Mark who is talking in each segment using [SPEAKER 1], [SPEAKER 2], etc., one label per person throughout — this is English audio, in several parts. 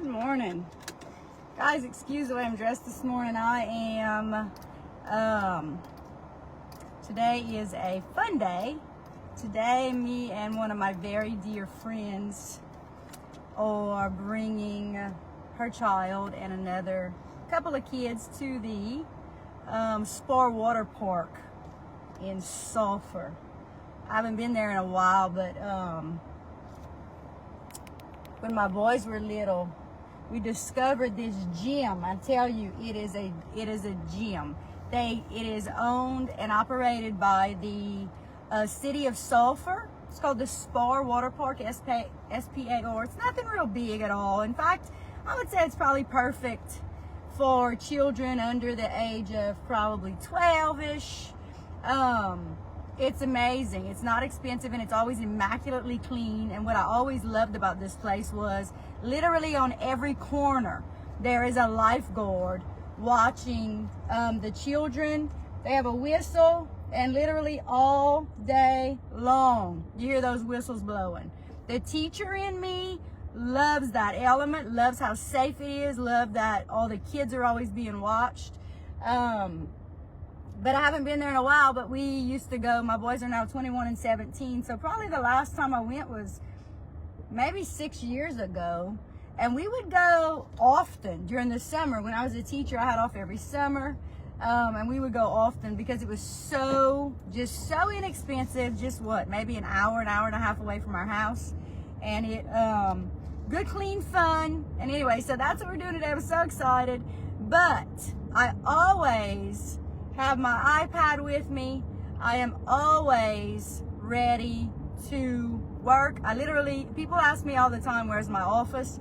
[SPEAKER 1] Good morning. Guys, excuse the way I'm dressed this morning. Today is a fun day. Today, me and one of my very dear friends are bringing her child and another couple of kids to the Spar Water Park in Sulphur. I haven't been there in a while, but when my boys were little, we discovered this gym. I tell you, it is a gym. It is owned and operated by the city of Sulphur. It's called the Spar Water Park, S-P-A-R. It's nothing real big at all. In fact, I would say it's probably perfect for children under the age of probably 12-ish. It's amazing. It's not expensive, and it's always immaculately clean. And what I always loved about this place was literally on every corner there is a lifeguard watching the children. They have a whistle, and literally all day long you hear those whistles blowing. The teacher in me loves that element, loves how safe it is, love that all the kids are always being watched. But I haven't been there in a while, but we used to go. My boys are now 21 and 17, so probably the last time I went was maybe 6 years ago. And we would go often during the summer. When I was a teacher, I had off every summer. And we would go often because it was so inexpensive. Just maybe an hour and a half away from our house. And it, good, clean fun. And anyway, so that's what we're doing today. I'm so excited. But I always have my iPad with me. I am always ready to work. People ask me all the time, where's my office?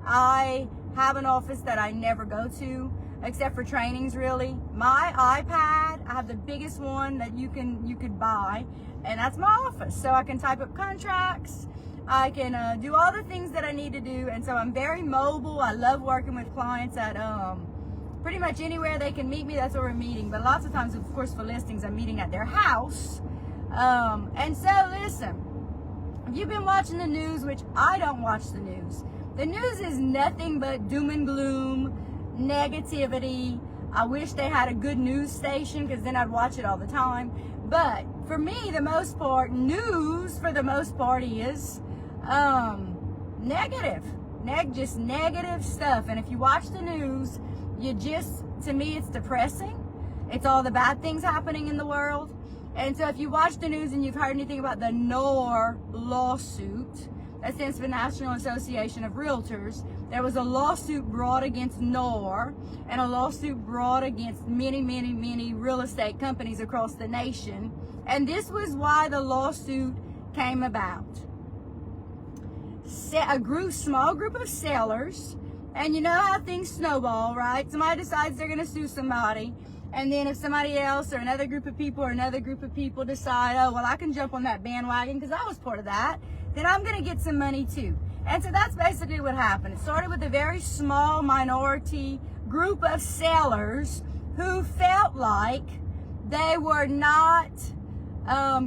[SPEAKER 1] I have an office that I never go to, except for trainings, really. My iPad, I have the biggest one that you could buy, and that's my office. So I can type up contracts, I can do all the things that I need to do, and so I'm very mobile. I love working with clients at pretty much anywhere they can meet me. That's where we're meeting. But lots of times, of course, for listings, I'm meeting at their house. And so listen, if you've been watching the news, which I don't watch the news is nothing but doom and gloom, negativity. I wish they had a good news station, because then I'd watch it all the time. But for me, the most part, news for the most part is negative. Just negative stuff. And if you watch the news, to me, it's depressing. It's all the bad things happening in the world. And so if you watch the news and you've heard anything about the NOR lawsuit, that stands for the National Association of Realtors, there was a lawsuit brought against NOR and a lawsuit brought against many real estate companies across the nation. And this was why the lawsuit came about. A small group of sellers. And you know how things snowball, right? Somebody decides they're going to sue somebody. And then if somebody else or another group of people decide, oh, well, I can jump on that bandwagon because I was part of that, then I'm going to get some money too. And so that's basically what happened. It started with a very small minority group of sellers who felt like they were not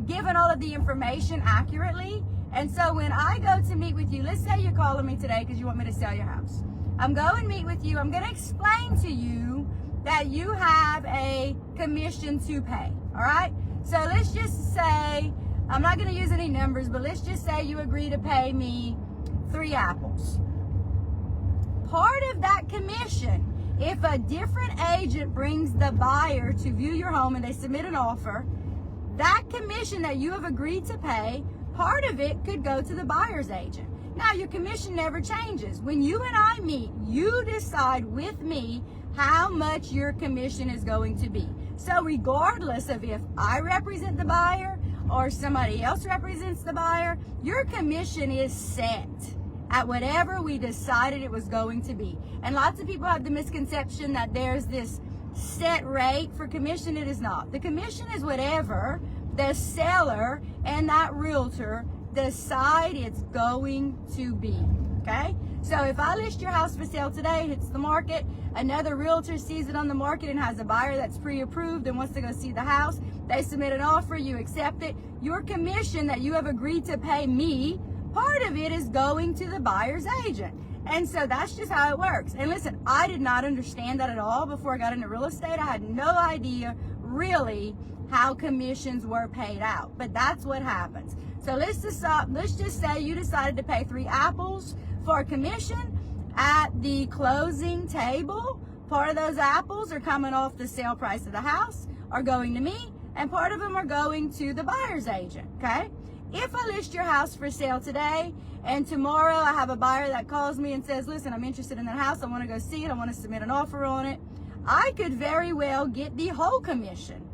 [SPEAKER 1] given all of the information accurately. And so when I go to meet with you, let's say you're calling me today because you want me to sell your house. I'm going to meet with you. I'm going to explain to you that you have a commission to pay. All right. So let's just say, I'm not going to use any numbers, but let's just say you agree to pay me 3 apples. Part of that commission, if a different agent brings the buyer to view your home and they submit an offer, that commission that you have agreed to pay, part of it could go to the buyer's agent. Now, your commission never changes. When you and I meet, you decide with me how much your commission is going to be. So regardless of if I represent the buyer or somebody else represents the buyer, your commission is set at whatever we decided it was going to be. And lots of people have the misconception that there's this set rate for commission. It is not. The commission is whatever the seller and that realtor decide it's going to be. Okay? So if I list your house for sale today, it hits the market, another realtor sees it on the market and has a buyer that's pre-approved and wants to go see the house, they submit an offer, you accept it, your commission that you have agreed to pay me, part of it is going to the buyer's agent. And so that's just how it works. And listen, I did not understand that at all before I got into real estate. I had no idea really how commissions were paid out, but that's what happens. So let's just say you decided to pay 3 apples for a commission at the closing table. Part of those apples are coming off the sale price of the house, are going to me, and part of them are going to the buyer's agent, okay? If I list your house for sale today, and tomorrow I have a buyer that calls me and says, listen, I'm interested in that house, I want to go see it, I want to submit an offer on it, I could very well get the whole commission.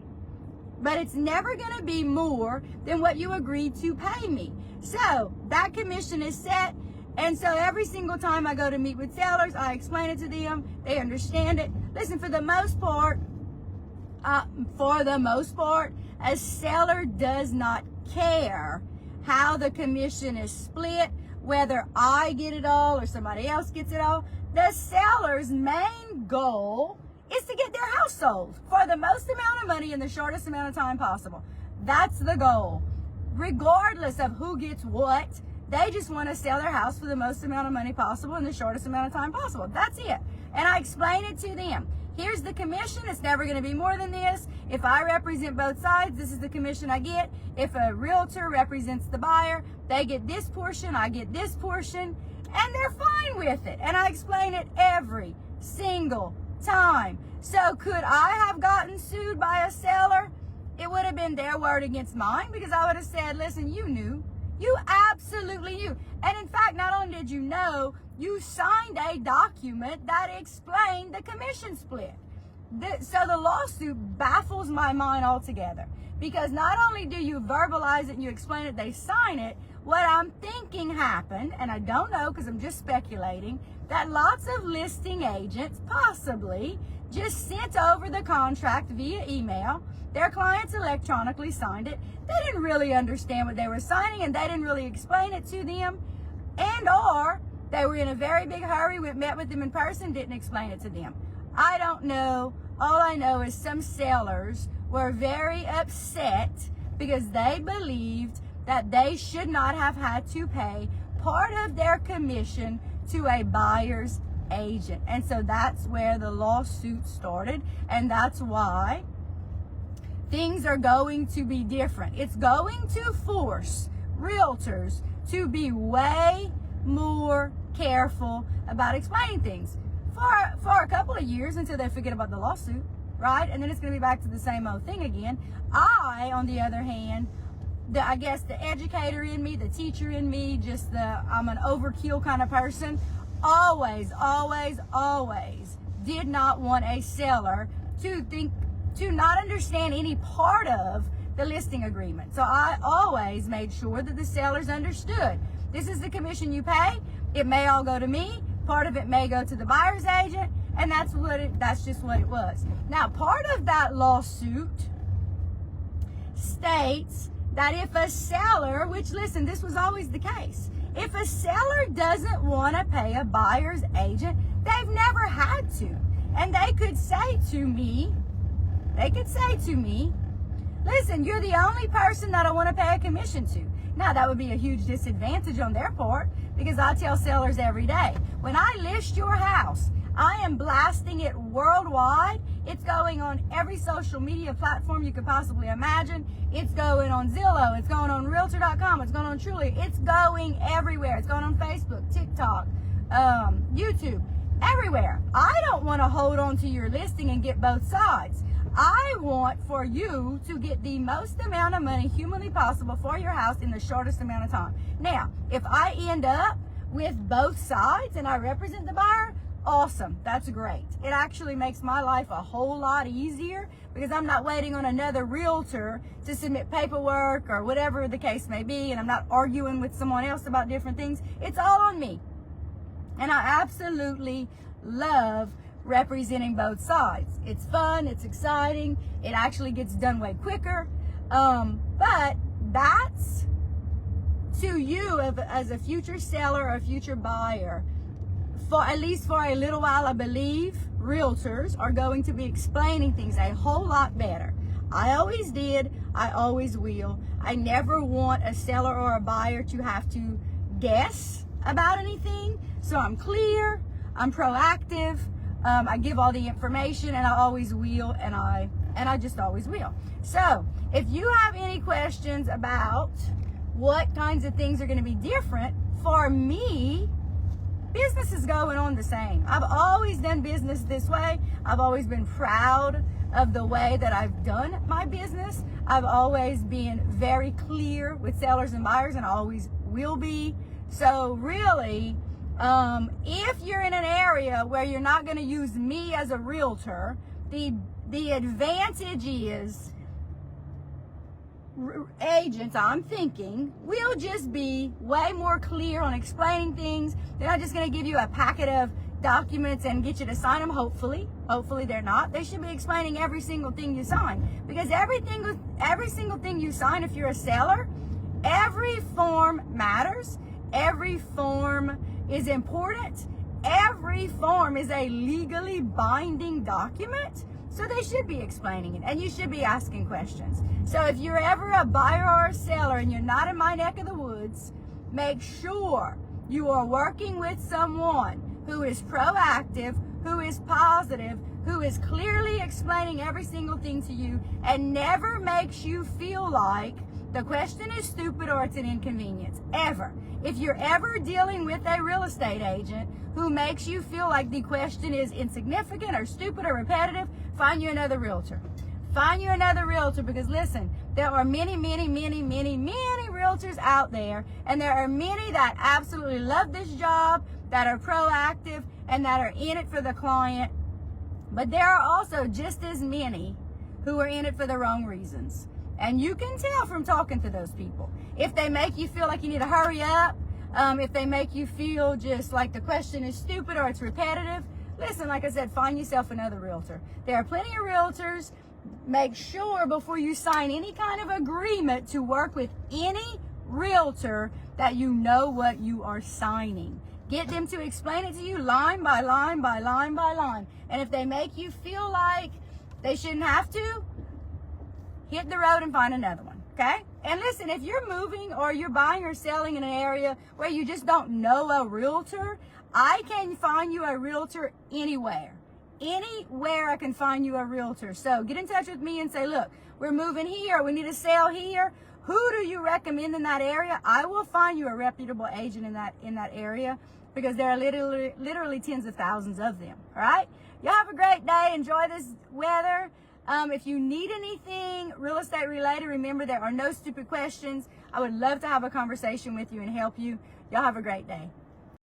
[SPEAKER 1] But it's never going to be more than what you agreed to pay me. So that commission is set. And so every single time I go to meet with sellers, I explain it to them. They understand it. Listen, for the most part, a seller does not care how the commission is split, whether I get it all or somebody else gets it all. The seller's main goal is to get their house sold for the most amount of money in the shortest amount of time possible. That's the goal. Regardless of who gets what, they just want to sell their house for the most amount of money possible in the shortest amount of time possible. That's it. And I explain it to them. Here's the commission. It's never going to be more than this. If I represent both sides, this is the commission I get. If a realtor represents the buyer, they get this portion, I get this portion, and they're fine with it. And I explain it every single time. So could I have gotten sued by a seller? It would have been their word against mine, because I would have said, listen, you knew. You absolutely knew. And in fact, not only did you know, you signed a document that explained the commission split. So the lawsuit baffles my mind altogether, because not only do you verbalize it and you explain it, they sign it. What I'm thinking happened, and I don't know because I'm just speculating, that lots of listing agents possibly just sent over the contract via email. Their clients electronically signed it. They didn't really understand what they were signing, and they didn't really explain it to them. And or they were in a very big hurry, met with them in person, didn't explain it to them. I don't know. All I know is some sellers were very upset because they believed that they should not have had to pay part of their commission to a buyer's agent. And so that's where the lawsuit started, and that's why things are going to be different. It's going to force realtors to be way more careful about explaining things for a couple of years until they forget about the lawsuit, right? And then it's going to be back to the same old thing again. I, on the other hand, I guess the educator in me, the teacher in me, I'm an overkill kind of person, always did not want a seller to not understand any part of the listing agreement. So I always made sure that the sellers understood. This is the commission you pay. It may all go to me. Part of it may go to the buyer's agent, and that's just what it was. Now, part of that lawsuit states that if a seller, which listen, this was always the case, if a seller doesn't want to pay a buyer's agent, they've never had to. And they could say to me, listen, you're the only person that I want to pay a commission to. Now, that would be a huge disadvantage on their part, because I tell sellers every day, when I list your house, I am blasting it worldwide. It's going on every social media platform you could possibly imagine. It's going on Zillow. It's going on Realtor.com. It's going on Truly. It's going everywhere. It's going on Facebook, TikTok, YouTube, everywhere. I don't want to hold on to your listing and get both sides. I want for you to get the most amount of money humanly possible for your house in the shortest amount of time. Now, if I end up with both sides and I represent the buyer, awesome. That's great. It actually makes my life a whole lot easier, because I'm not waiting on another realtor to submit paperwork or whatever the case may be, and I'm not arguing with someone else about different things. It's all on me. And I absolutely love representing both sides. It's fun, it's exciting, it actually gets done way quicker. But that's to you as a future seller or a future buyer. For at least for a little while, I believe realtors are going to be explaining things a whole lot better. I always did, I always will. I never want a seller or a buyer to have to guess about anything. So I'm clear, I'm proactive, I give all the information, and I always will, and I just always will. So if you have any questions about what kinds of things are going to be different, for me, business is going on the same. I've always done business this way. I've always been proud of the way that I've done my business. I've always been very clear with sellers and buyers, and I always will be. So really, if you're in an area where you're not going to use me as a realtor, the advantage is agents, I'm thinking, will just be way more clear on explaining things. They're not just going to give you a packet of documents and get you to sign them. Hopefully they're not. They should be explaining every single thing you sign, because every single thing you sign, if you're a seller, every form matters. Every form is important. Every form is a legally binding document. So they should be explaining it, and you should be asking questions. So if you're ever a buyer or a seller and you're not in my neck of the woods, make sure you are working with someone who is proactive, who is positive, who is clearly explaining every single thing to you, and never makes you feel like the question is stupid or it's an inconvenience, ever. If you're ever dealing with a real estate agent who makes you feel like the question is insignificant or stupid or repetitive, find you another realtor. Find you another realtor, because listen, there are many realtors out there, and there are many that absolutely love this job, that are proactive, and that are in it for the client. But there are also just as many who are in it for the wrong reasons. And you can tell from talking to those people. If they make you feel like you need to hurry up, if they make you feel just like the question is stupid or it's repetitive, listen, like I said, find yourself another realtor. There are plenty of realtors. Make sure before you sign any kind of agreement to work with any realtor that you know what you are signing. Get them to explain it to you line by line by line by line. And if they make you feel like they shouldn't have to, hit the road and find another one, okay? And listen, if you're moving or you're buying or selling in an area where you just don't know a realtor, I can find you a realtor anywhere. Anywhere I can find you a realtor. So get in touch with me and say, look, we're moving here, we need to sell here. Who do you recommend in that area? I will find you a reputable agent in that area, because there are literally tens of thousands of them, all right? Y'all have a great day. Enjoy this weather. If you need anything real estate related, remember, there are no stupid questions. I would love to have a conversation with you and help you. Y'all have a great day.